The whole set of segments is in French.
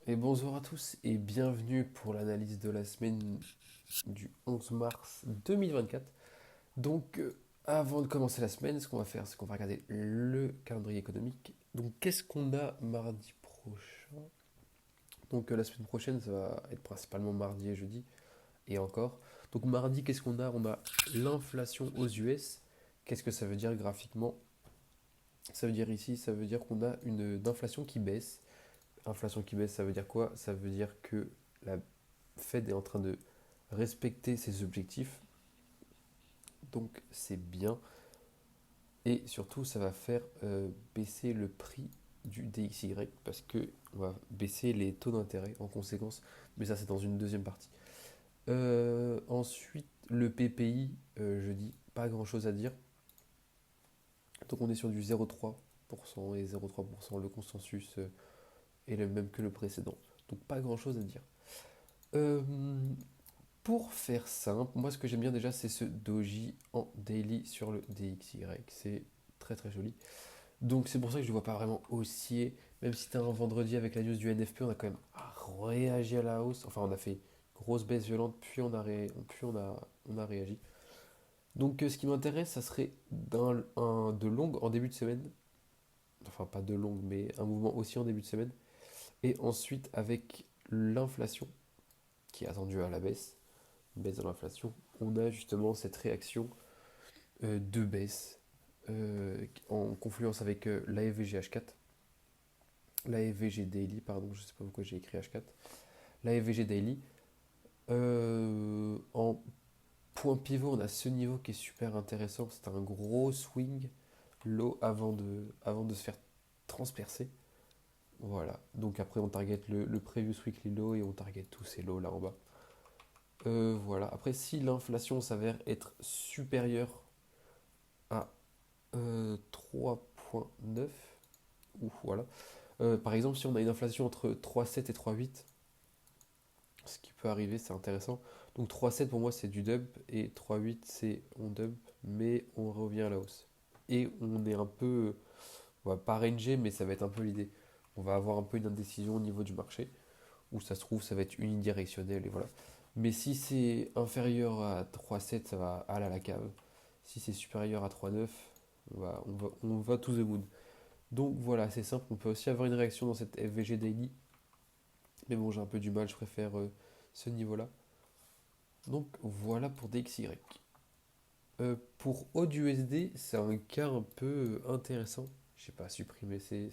Et bonjour à tous et bienvenue pour l'analyse de la semaine du 11 mars 2024. Donc, avant de commencer la semaine, ce qu'on va faire, c'est qu'on va regarder le calendrier économique. Donc, qu'est-ce qu'on a mardi prochain? Donc, la semaine prochaine, ça va être principalement mardi et jeudi, et encore. Donc, mardi, qu'est-ce qu'on a? On a l'inflation aux US. Qu'est-ce que ça veut dire graphiquement? Ça veut dire ici, ça veut dire qu'on a une inflation qui baisse. Inflation qui baisse, ça veut dire quoi? Ça veut dire que la Fed est en train de respecter ses objectifs, donc c'est bien. Et surtout, ça va faire baisser le prix du DXY parce que on va baisser les taux d'intérêt en conséquence, mais ça c'est dans une deuxième partie. Ensuite, le PPI, je dis pas grand chose à dire. Donc on est sur du 0,3% et 0,3%, le consensus est le même que le précédent. Donc pas grand chose à dire. Euh, Pour faire simple, moi ce que j'aime bien déjà c'est ce doji en daily sur le DXY. C'est très très joli. Donc c'est pour ça que je ne vois pas vraiment haussier. Même si c'était un vendredi avec la news du NFP, on a quand même réagi à la hausse. Enfin on a fait grosse baisse violente, on a réagi. Donc ce qui m'intéresse, ça serait de long en début de semaine. Enfin pas de long, mais un mouvement aussi en début de semaine. Et ensuite avec l'inflation qui est attendue à la baisse, une baisse de l'inflation, on a justement cette réaction de baisse en confluence avec l'AFVG H4, l'AFVG Daily, pardon, je ne sais pas pourquoi j'ai écrit H4, l'AFVG Daily. En point pivot, on a ce niveau qui est super intéressant. C'est un gros swing low avant de se faire transpercer. Voilà. Donc après, on target le previous weekly low et on target tous ces lows là en bas. Voilà. Après, si l'inflation s'avère être supérieure à 3,9, ou voilà. Par exemple, si on a une inflation entre 3,7 et 3,8, ce qui peut arriver, c'est intéressant. Donc 3,7 pour moi c'est du dump et 3,8 c'est on dump, mais on revient à la hausse. Et on est un peu, on va pas ranger, mais ça va être un peu l'idée. On va avoir un peu une indécision au niveau du marché, où ça se trouve ça va être unidirectionnel et voilà. Mais si c'est inférieur à 3,7, ça va aller à la cave. Si c'est supérieur à 3,9, on va to the moon. Donc voilà, c'est simple, on peut aussi avoir une réaction dans cette FVG Daily, mais bon, j'ai un peu du mal, je préfère ce niveau-là. Donc voilà pour DXY. Pour AUDUSD, c'est un cas un peu intéressant. Je sais pas supprimer ces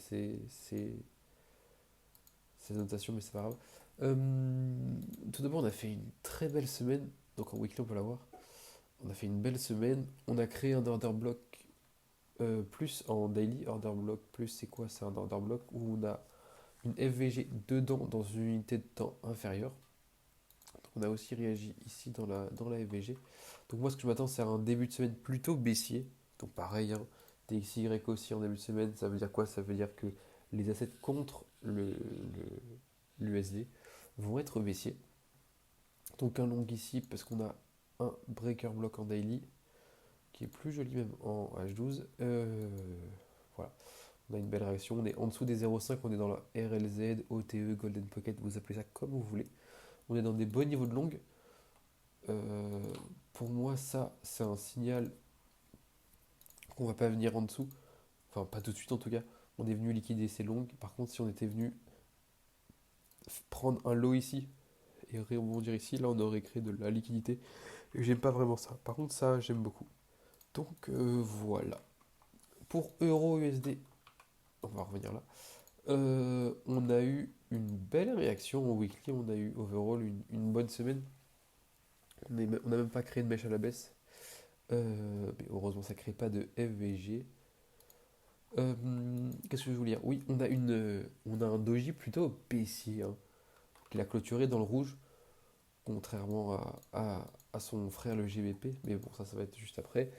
notations, mais c'est pas grave. Euh, Tout d'abord, on a fait une très belle semaine, donc en weekly on peut la voir. On a fait une belle semaine, on a créé un order block plus en daily. Order block plus, c'est quoi? C'est un order block où on a une FVG dedans dans une unité de temps inférieure. Donc on a aussi réagi ici dans la FVG. Donc moi ce que je m'attends c'est à un début de semaine plutôt baissier. Donc pareil, hein, DXY aussi en début de semaine, ça veut dire quoi? Ça veut dire que les assets contre l'USD vont être baissiers. Donc un long ici parce qu'on a un breaker block en daily qui est plus joli même en H12. Voilà, on a une belle réaction. On est en dessous des 0,5, on est dans la RLZ, OTE, Golden Pocket, vous appelez ça comme vous voulez. On est dans des beaux niveaux de longue. Euh, pour moi, ça, c'est un signal qu'on va pas venir en dessous. Enfin, pas tout de suite en tout cas. On est venu liquider ces longues. Par contre, si on était venu prendre un lot ici et rebondir ici, là, on aurait créé de la liquidité. Et j'aime pas vraiment ça. Par contre, ça, j'aime beaucoup. Donc, voilà. Pour Euro USD, on va revenir là. On a eu une belle réaction au weekly. On a eu overall une bonne semaine. On n'a même pas créé de mèche à la baisse. Mais heureusement, ça ne crée pas de FVG. Qu'est-ce que je voulais dire? Oui, on a un doji plutôt baissier, hein, qui a clôturé dans le rouge, contrairement à son frère le GBP. Mais bon, ça va être juste après.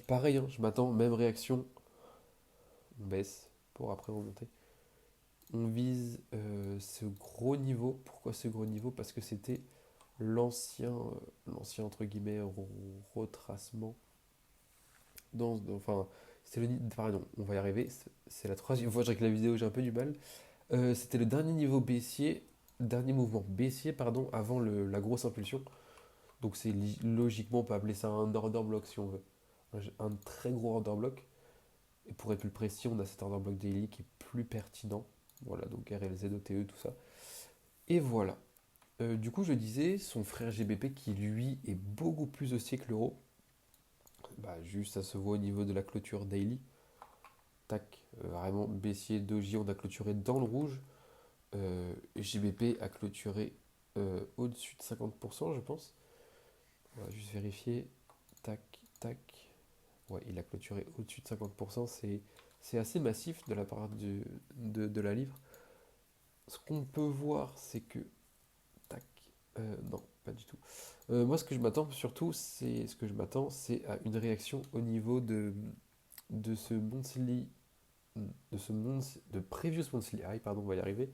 Pareil, hein, je m'attends, même réaction, on baisse pour après remonter. On vise ce gros niveau. Pourquoi ce gros niveau? Parce que c'était l'ancien entre guillemets retracement enfin, c'était pardon, on va y arriver. C'est la troisième fois que je regarde la vidéo, j'ai un peu du mal. C'était le dernier niveau baissier, dernier mouvement baissier, pardon, avant la grosse impulsion. Donc c'est logiquement, on peut appeler ça un order block si on veut. Un très gros order block. Et pour être plus précis, on a cet order block daily qui est plus pertinent. Voilà, donc RLZ, OTE, tout ça. Et voilà. Du coup, je disais, son frère GBP qui lui est beaucoup plus haussier que l'euro. Bah, juste, ça se voit au niveau de la clôture daily. Tac, vraiment baissier doji, on a clôturé dans le rouge. JBP a clôturé au-dessus de 50%, je pense. On va juste vérifier. Tac, tac. Ouais, il a clôturé au-dessus de 50%. C'est assez massif de la part de la livre. Ce qu'on peut voir, c'est que. Tac. Non, pas du tout. Moi, ce que je m'attends surtout, c'est à une réaction au niveau de ce monthly, de previous monthly high, pardon, on va y arriver.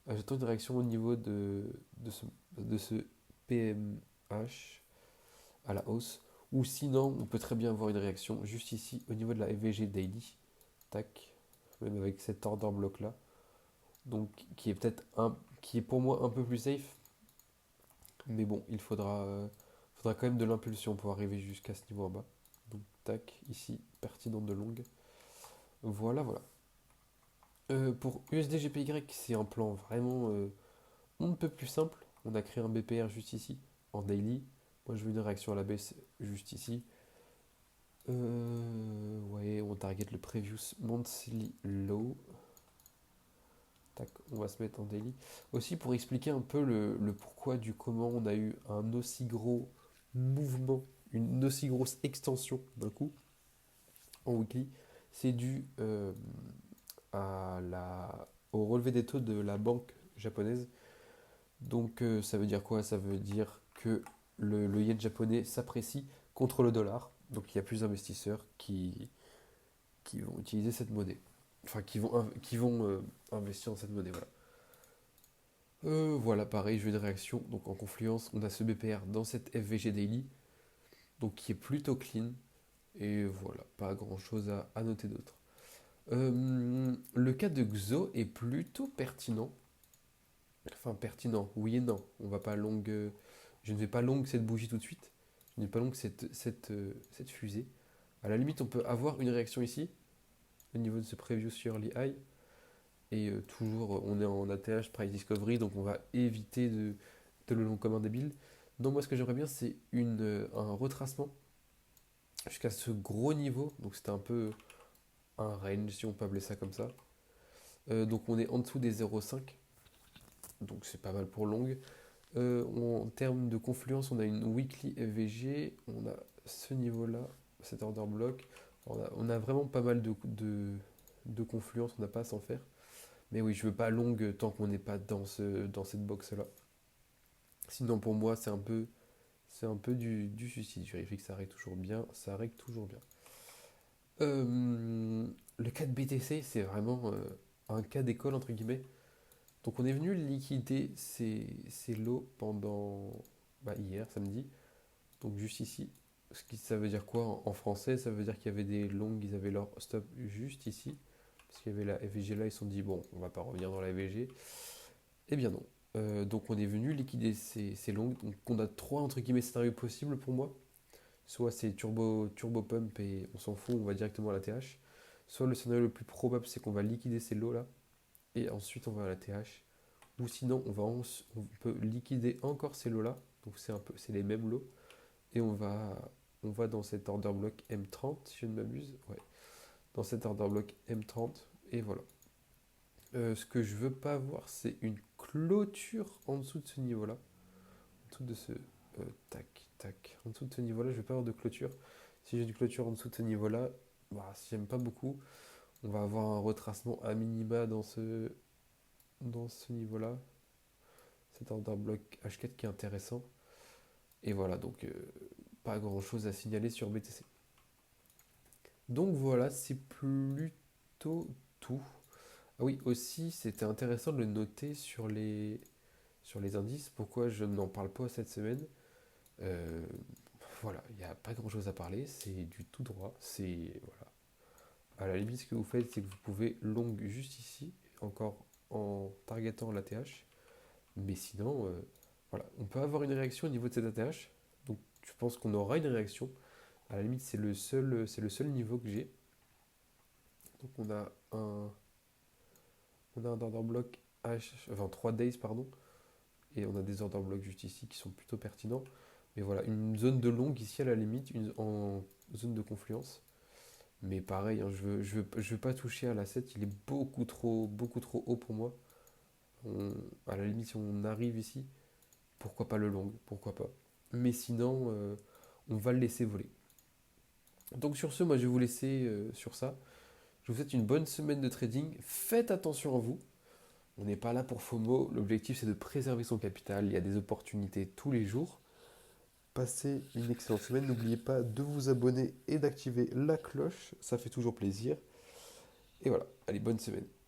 J'attends une réaction au niveau de ce PMH à la hausse. Ou sinon, on peut très bien avoir une réaction juste ici au niveau de la FVG Daily. Tac. Même avec cet order block là. Donc qui est pour moi un peu plus safe. Mais bon, faudra quand même de l'impulsion pour arriver jusqu'à ce niveau en bas. Donc tac, ici, pertinente de longue. Voilà, voilà. Pour USD GPY, c'est un plan vraiment on ne peut plus simple. On a créé un BPR juste ici, en daily. Moi, je veux une réaction à la baisse juste ici. Ouais, on target le previous monthly low. Tac, on va se mettre en daily. Aussi, pour expliquer un peu le pourquoi du comment on a eu un aussi gros mouvement, une aussi grosse extension d'un coup en weekly, c'est dû au relevé des taux de la banque japonaise. Donc ça veut dire quoi? Ça veut dire que le yen japonais s'apprécie contre le dollar. Donc il y a plus d'investisseurs qui vont utiliser cette monnaie. Enfin, qui vont investir dans cette monnaie. Voilà. Voilà, pareil, jeu de réaction. Donc en confluence, on a ce BPR dans cette FVG Daily. Donc qui est plutôt clean. Et voilà, pas grand chose à noter d'autre. Le cas de Xo est plutôt pertinent. Enfin, pertinent, oui et non. On va pas longue. Je ne vais pas longue cette bougie tout de suite. Je ne vais pas longue cette fusée. À la limite, on peut avoir une réaction ici, au niveau de ce preview sur l'EI. Et toujours, on est en ATH, Price Discovery, donc on va éviter de le long comme un débile. Non, moi, ce que j'aimerais bien, c'est un retracement jusqu'à ce gros niveau. Donc, c'était un peu un range, si on peut appeler ça comme ça. Donc, on est en dessous des 0,5. Donc, c'est pas mal pour longue. En termes de confluence, on a une weekly FVG, on a ce niveau-là, cet order block. On a vraiment pas mal de confluence, on n'a pas à s'en faire. Mais oui, je veux pas longue tant qu'on n'est pas dans cette box-là. Sinon, pour moi, c'est un peu du suicide. Je vérifie que ça règle toujours bien. Ça règle toujours bien. Le cas de BTC, c'est vraiment un cas d'école, entre guillemets. Donc on est venu liquider ces lots pendant hier, samedi. Donc juste ici. Ça veut dire quoi en français? Ça veut dire qu'il y avait des longues, ils avaient leur stop juste ici. Parce qu'il y avait la FVG là, ils se sont dit, bon, on va pas revenir dans la FVG. Eh bien non. Donc on est venu liquider ces longues. Donc on a trois entre guillemets scénarios possibles pour moi. Soit c'est turbo pump et on s'en fout, on va directement à la TH. Soit le scénario le plus probable c'est qu'on va liquider ces lots là et ensuite on va à la TH. Ou sinon on peut liquider encore ces lots là. Donc c'est les mêmes lots et on va dans cet order block M30 si je ne m'abuse. Ouais. Dans cet order block M30 et voilà. Ce que je veux pas avoir, c'est une clôture en dessous de ce niveau-là. En dessous de ce. Tac, tac. En dessous de ce niveau-là, je vais pas avoir de clôture. Si j'ai du clôture en dessous de ce niveau-là, bah, si j'aime pas beaucoup, on va avoir un retracement à minima dans ce niveau-là. Cet order block H4 qui est intéressant. Et voilà, donc pas grand-chose à signaler sur BTC. Donc voilà, c'est plutôt tout. Ah oui, aussi, c'était intéressant de le noter sur les indices. Pourquoi je n'en parle pas cette semaine? Euh, voilà, il n'y a pas grand-chose à parler. C'est du tout droit. C'est voilà. À la limite, ce que vous faites, c'est que vous pouvez long juste ici, encore en targetant l'ATH. Mais sinon, voilà, on peut avoir une réaction au niveau de cet ATH. Donc je pense qu'on aura une réaction. À la limite, c'est le seul niveau que j'ai. Donc on a un order block H, enfin 3 days, pardon. Et on a des order blocks juste ici qui sont plutôt pertinents. Mais voilà, une zone de longue ici à la limite, en zone de confluence. Mais pareil, hein, je veux pas toucher à l'asset, il est beaucoup trop haut pour moi. À la limite, si on arrive ici, pourquoi pas le long, pourquoi pas. Mais sinon, on va le laisser voler. Donc sur ce, moi je vais vous laisser sur ça. Je vous souhaite une bonne semaine de trading. Faites attention à vous. On n'est pas là pour FOMO. L'objectif c'est de préserver son capital. Il y a des opportunités tous les jours. Passez une excellente semaine. N'oubliez pas de vous abonner et d'activer la cloche. Ça fait toujours plaisir. Et voilà, allez, bonne semaine.